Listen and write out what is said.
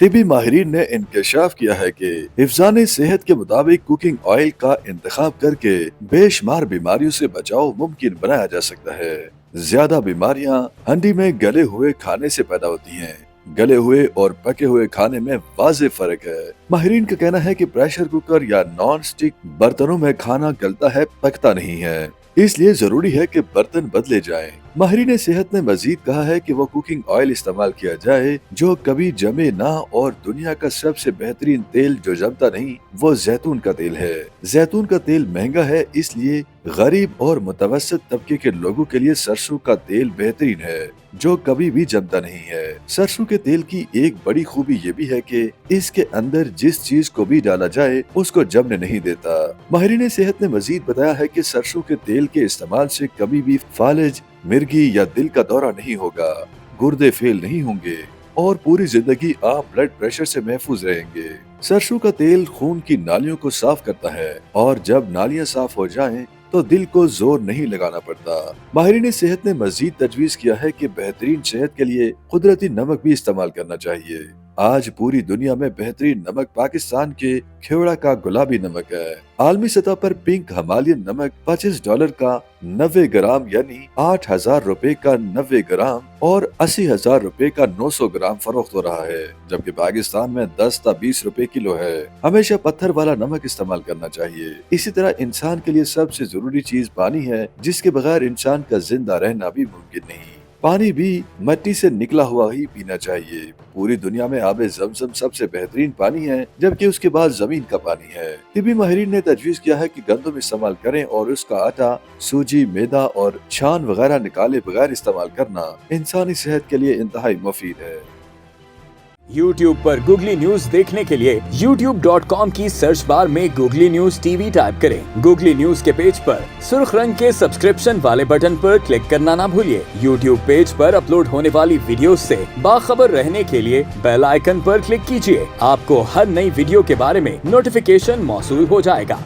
طبی ماہرین نے انکشاف کیا ہے کہ حفظان صحت کے مطابق کوکنگ آئل کا انتخاب کر کے بے شمار بیماریوں سے بچاؤ ممکن بنایا جا سکتا ہے۔ زیادہ بیماریاں ہنڈی میں گلے ہوئے کھانے سے پیدا ہوتی ہیں۔ گلے ہوئے اور پکے ہوئے کھانے میں واضح فرق ہے۔ ماہرین کا کہنا ہے کہ پریشر کوکر یا نان سٹک برتنوں میں کھانا گلتا ہے، پکتا نہیں ہے، اس لیے ضروری ہے کہ برتن بدلے جائیں۔ ماہرین صحت نے مزید کہا ہے کہ وہ کوکنگ آئل استعمال کیا جائے جو کبھی جمے نہ، اور دنیا کا سب سے بہترین تیل جو جمتا نہیں وہ زیتون کا تیل ہے۔ زیتون کا تیل مہنگا ہے، اس لیے غریب اور متوسط طبقے کے لوگوں کے لیے سرسوں کا تیل بہترین ہے جو کبھی بھی جمتا نہیں ہے۔ سرسوں کے تیل کی ایک بڑی خوبی یہ بھی ہے کہ اس کے اندر جس چیز کو بھی ڈالا جائے اس کو جمنے نہیں دیتا۔ ماہرین صحت نے مزید بتایا ہے کہ سرسوں کے تیل کے استعمال سے کبھی بھی فالج، مرگی یا دل کا دورہ نہیں ہوگا، گردے فیل نہیں ہوں گے اور پوری زندگی آپ بلڈ پریشر سے محفوظ رہیں گے۔ سرسوں کا تیل خون کی نالیوں کو صاف کرتا ہے اور جب نالیاں صاف ہو جائیں تو دل کو زور نہیں لگانا پڑتا۔ ماہرین صحت نے مزید تجویز کیا ہے کہ بہترین صحت کے لیے قدرتی نمک بھی استعمال کرنا چاہیے۔ آج پوری دنیا میں بہترین نمک پاکستان کے کھیوڑا کا گلابی نمک ہے۔ عالمی سطح پر پنک ہمالین نمک $25 کا 90 گرام یعنی 8,000 روپے کا 90 گرام اور 80,000 روپے کا 900 گرام فروخت ہو رہا ہے، جبکہ پاکستان میں 10 تا 20 روپے کلو ہے۔ ہمیشہ پتھر والا نمک استعمال کرنا چاہیے۔ اسی طرح انسان کے لیے سب سے ضروری چیز پانی ہے، جس کے بغیر انسان کا زندہ رہنا بھی ممکن نہیں۔ پانی بھی مٹی سے نکلا ہوا ہی پینا چاہیے۔ پوری دنیا میں آب زمزم سب سے بہترین پانی ہے، جبکہ اس کے بعد زمین کا پانی ہے۔ طبی ماہرین نے تجویز کیا ہے کہ گندم استعمال کریں اور اس کا آٹا، سوجی، میدا اور چھان وغیرہ نکالے بغیر استعمال کرنا انسانی صحت کے لیے انتہائی مفید ہے۔ YouTube پر گوگلی نیوز دیکھنے کے لیے youtube.com کی سرچ بار میں googly news T V type کریں۔ گوگلی نیوز کے پیج پر سرخ رنگ کے سبسکرپشن والے بٹن پر کلک کرنا نہ بھولیے۔ YouTube پیج پر اپلوڈ ہونے والی ویڈیوز سے باخبر رہنے کے لیے بیل آئیکن پر کلک کیجیے۔ آپ کو ہر نئی ویڈیو کے بارے میں نوٹیفیکیشن موصول ہو جائے گا۔